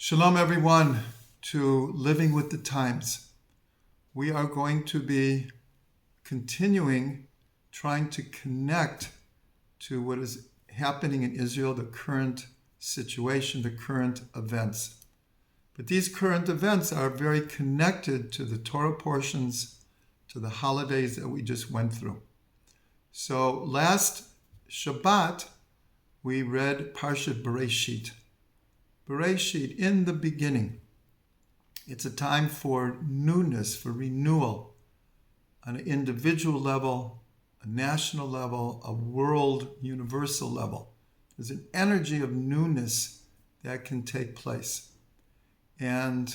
Shalom, everyone, to Living with the Times. We are going to be continuing trying to connect to what is happening in Israel, the current situation, the current events. But these current events are very connected to the Torah portions, to the holidays that we just went through. So last Shabbat, we read Parshat Bereshit. Bereshit, in the beginning. It's a time for newness, for renewal, on an individual level, a national level, a world, universal level. There's an energy of newness that can take place. And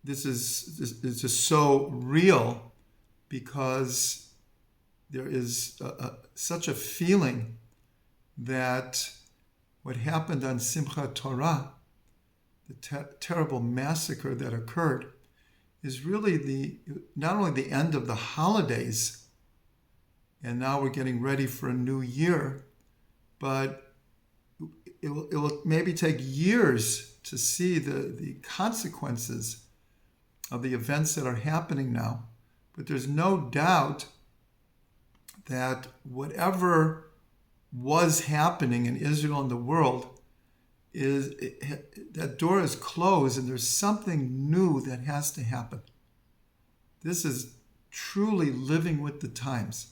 this is just so real because there is such a feeling that what happened on Simchat Torah, the terrible massacre that occurred, is really not only the end of the holidays, and now we're getting ready for a new year, but it will maybe take years to see the consequences of the events that are happening now. But there's no doubt that whatever was happening in Israel and the world that door is closed, and there's something new that has to happen. This is truly living with the times.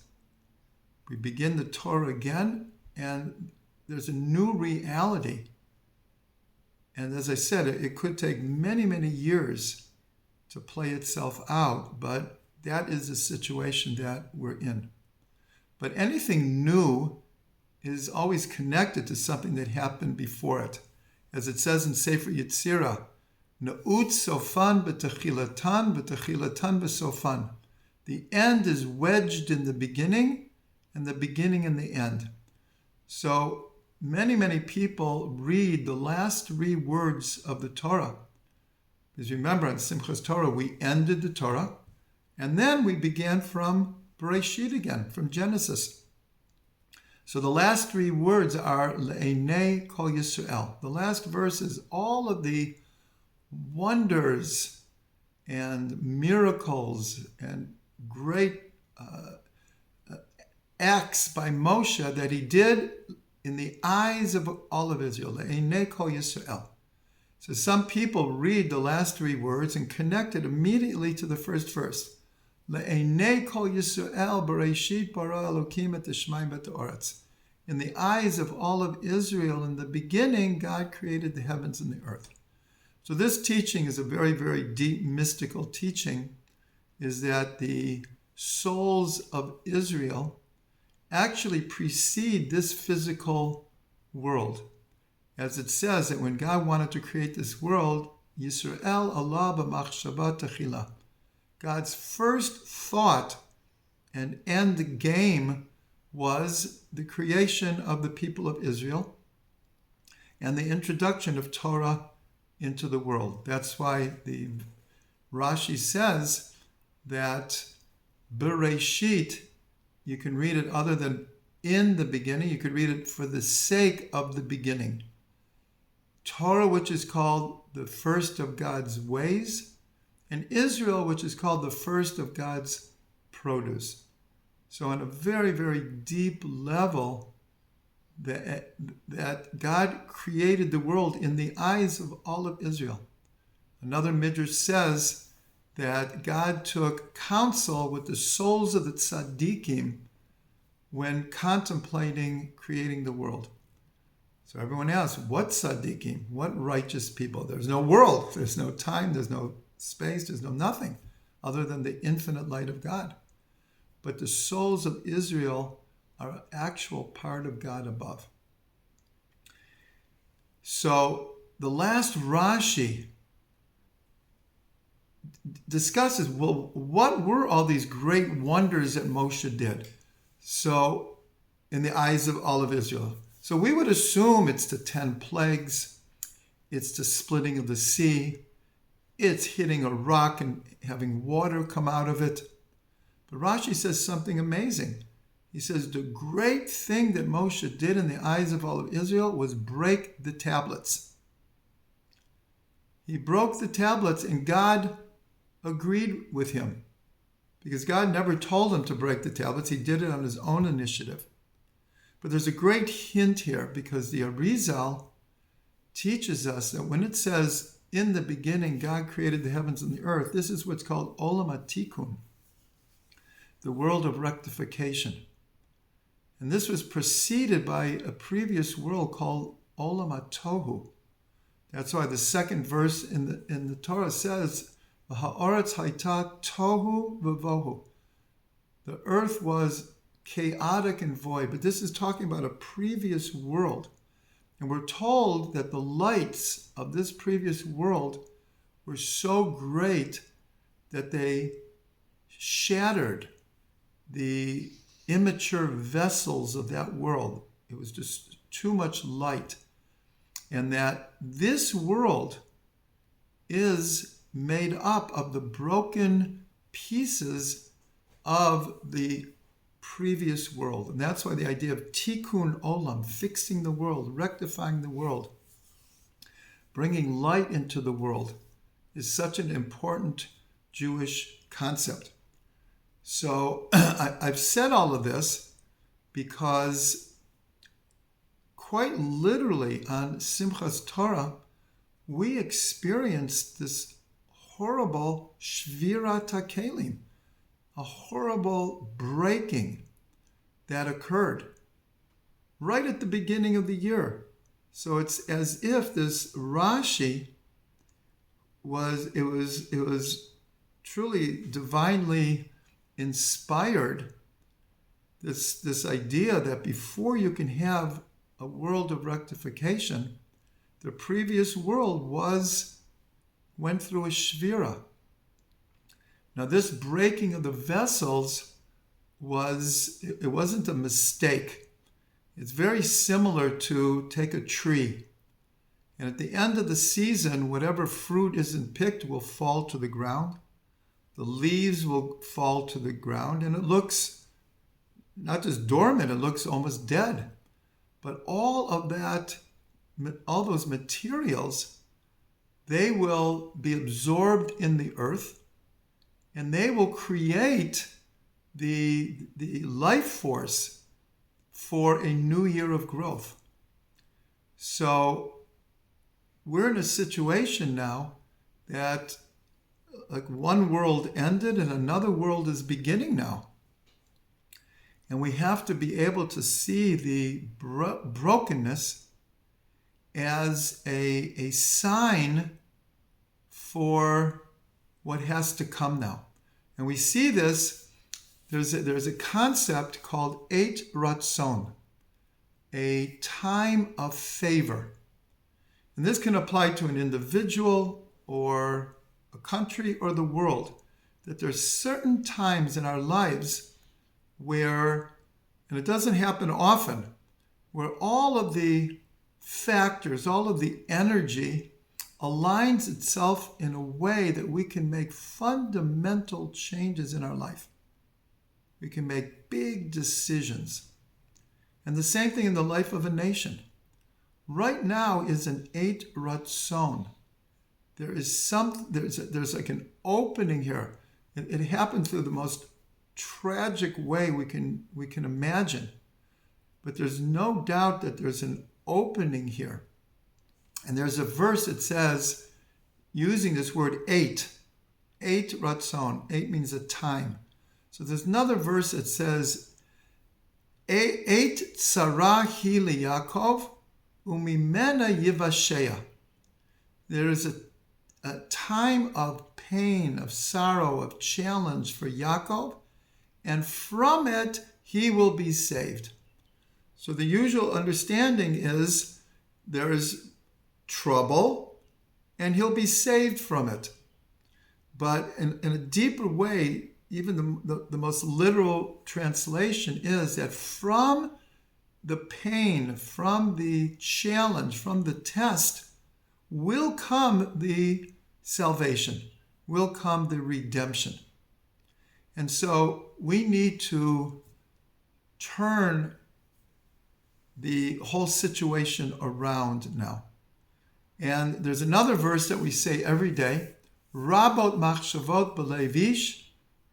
We begin the Torah again, and there's a new reality. And as I said, it could take many, many years to play itself out, but that is the situation that we're in. But anything new is always connected to something that happened before it. As it says in Sefer Yetzirah, Na'ut sofan b'techilatan b'sofan. The end is wedged in the beginning, and the beginning in the end. So many, many people read the last three words of the Torah. Because remember, on Simchas Torah, we ended the Torah, and then we began from Bereshit again, from Genesis. So the last three words are Le'enei Kol Yisrael. The last verse is all of the wonders and miracles and great acts by Moshe that he did in the eyes of all of Israel. Le'enei Kol Yisrael. So some people read the last three words and connect it immediately to the first verse. Le'enei Kol Yisrael Bereshit bara Elokim et Shemaim v'et ha'aretz. In the eyes of all of Israel, in the beginning, God created the heavens and the earth. So this teaching is a very, very deep mystical teaching, is that the souls of Israel actually precede this physical world. As it says that when God wanted to create this world, Yisrael Allah b'machshava techila. God's first thought and end game was the creation of the people of Israel and the introduction of Torah into the world. That's why the Rashi says that Bereshit, you can read it other than in the beginning, you could read it for the sake of the beginning. Torah, which is called the first of God's ways, and Israel, which is called the first of God's produce. So on a very, very deep level, that God created the world in the eyes of all of Israel. Another midrash says that God took counsel with the souls of the tzaddikim when contemplating creating the world. So everyone asks, what tzaddikim? What righteous people? There's no world, there's no time, there's no space, there's no nothing other than the infinite light of God. But the souls of Israel are an actual part of God above. So the last Rashi discusses, well, what were all these great wonders that Moshe did? So in the eyes of all of Israel. So we would assume it's the 10 plagues, it's the splitting of the sea, it's hitting a rock and having water come out of it. But Rashi says something amazing. He says the great thing that Moshe did in the eyes of all of Israel was break the tablets. He broke the tablets and God agreed with him because God never told him to break the tablets. He did it on his own initiative. But there's a great hint here because the Arizal teaches us that when it says, in the beginning, God created the heavens and the earth, this is what's called Olam HaTikun, the world of rectification. And this was preceded by a previous world called Olam HaTohu. That's why the second verse in the Torah says, Ha'aretz haita tohu v'vohu. The earth was chaotic and void, but this is talking about a previous world. And we're told that the lights of this previous world were so great that they shattered the immature vessels of that world. It was just too much light. And that this world is made up of the broken pieces of the previous world. And that's why the idea of tikkun olam, fixing the world, rectifying the world, bringing light into the world, is such an important Jewish concept. So I've said all of this because quite literally on Simchas Torah, we experienced this horrible shvirat hakelim, a horrible breaking that occurred right at the beginning of the year. So it's as if this Rashi was truly divinely inspired, this idea that before you can have a world of rectification, the previous world went through a shvira. Now, this breaking of the vessels wasn't a mistake. It's very similar to take a tree. And at the end of the season, whatever fruit isn't picked will fall to the ground. The leaves will fall to the ground, and it looks not just dormant, it looks almost dead. But all those materials, they will be absorbed in the earth, and they will create the life force for a new year of growth. So we're in a situation now that like one world ended and another world is beginning now. And we have to be able to see the brokenness as a sign for what has to come now. And we see this, there's a concept called Eit Ratzon, a time of favor. And this can apply to an individual or a country or the world, that there's certain times in our lives where, and it doesn't happen often, where all of the factors, all of the energy aligns itself in a way that we can make fundamental changes in our life. We can make big decisions. And the same thing in the life of a nation. Right now is an Eit Ratzon. There's like an opening here. It happens through the most tragic way we can imagine. But there's no doubt that there's an opening here. And there's a verse that says, using this word Eit Ratzon. Eit means a time. So there's another verse that says, Eit tzara hi liYaakov umimena yivashea. There is a time of pain, of sorrow, of challenge for Yaakov, and from it he will be saved. So the usual understanding is there is trouble and he'll be saved from it. But in a deeper way, even the most literal translation is that from the pain, from the challenge, from the test, will come the salvation, will come the redemption. And so we need to turn the whole situation around now. And there's another verse that we say every day, Rabot machshavot b'leivish,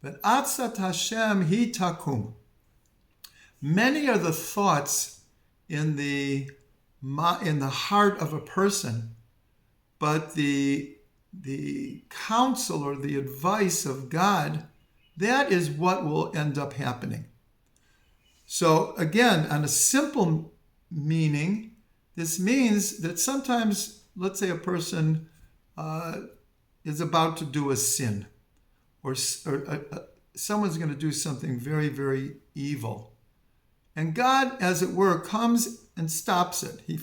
v'atzat Hashem hi takum. Many are the thoughts in the heart of a person, but the counsel or the advice of God, that is what will end up happening. So again, on a simple meaning, this means that sometimes, let's say a person is about to do a sin, or someone's going to do something very, very evil. And God, as it were, comes and stops it. He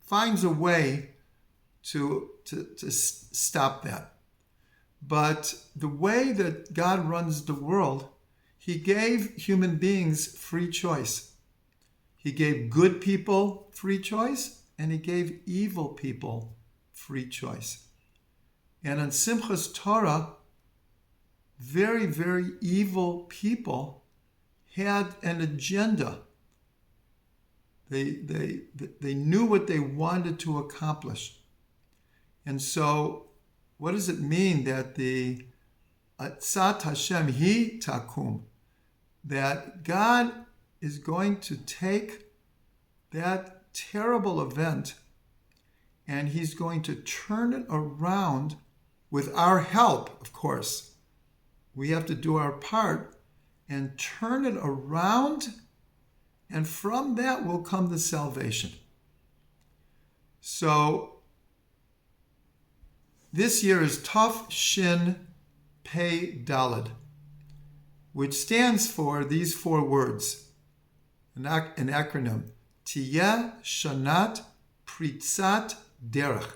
finds a way to stop that. But the way that God runs the world, he gave human beings free choice. He gave good people free choice, and he gave evil people free choice. And on Simchas Torah, very, very evil people had an agenda. They knew what they wanted to accomplish. And so, what does it mean that the Atzat Hashem hi takum, that God is going to take that terrible event and he's going to turn it around with our help, of course. We have to do our part and turn it around, and from that will come the salvation. So this year is Tov Shin Pei Daled, which stands for these four words, an acronym, Tiyeh Shanat Pritzat Derech.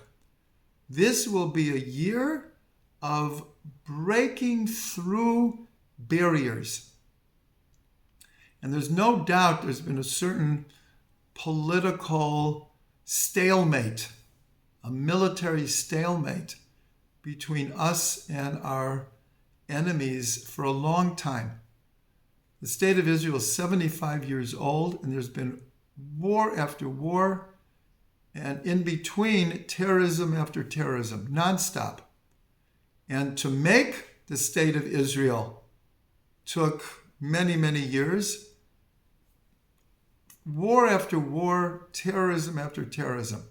This will be a year of breaking through barriers. And there's no doubt there's been a certain political stalemate, a military stalemate between us and our enemies for a long time. The state of Israel is 75 years old, and there's been war after war, and in between, terrorism after terrorism, nonstop. And to make the state of Israel took many, many years. War after war, terrorism after terrorism.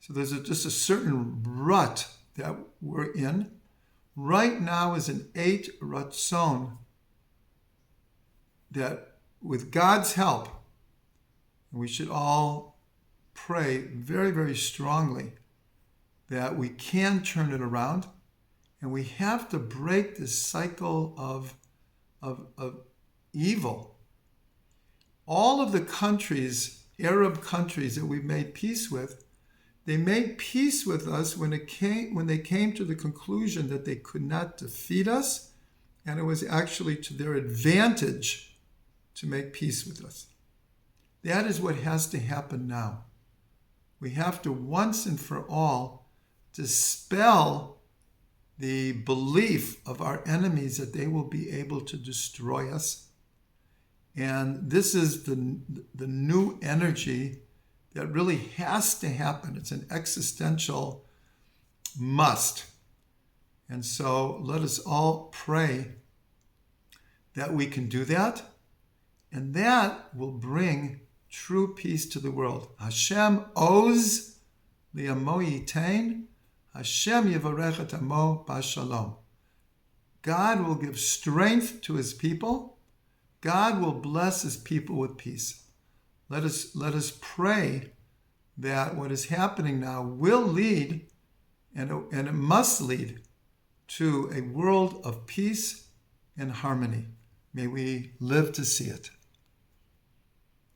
So there's just a certain rut that we're in. Right now is an 8 ratzon that with God's help, we should all pray very, very strongly that we can turn it around, and we have to break this cycle of evil. All of the countries, Arab countries that we've made peace with, they made peace with us when they came to the conclusion that they could not defeat us, and it was actually to their advantage to make peace with us. That is what has to happen now. We have to once and for all dispel the belief of our enemies that they will be able to destroy us. And this is the new energy that really has to happen. It's an existential must. And so let us all pray that we can do that, and that will bring true peace to the world. Hashem oz li'amo yitain, Hashem yivarech et amo b'shalom. God will give strength to his people. God will bless his people with peace. Let us pray that what is happening now will lead, and it must lead, to a world of peace and harmony. May we live to see it.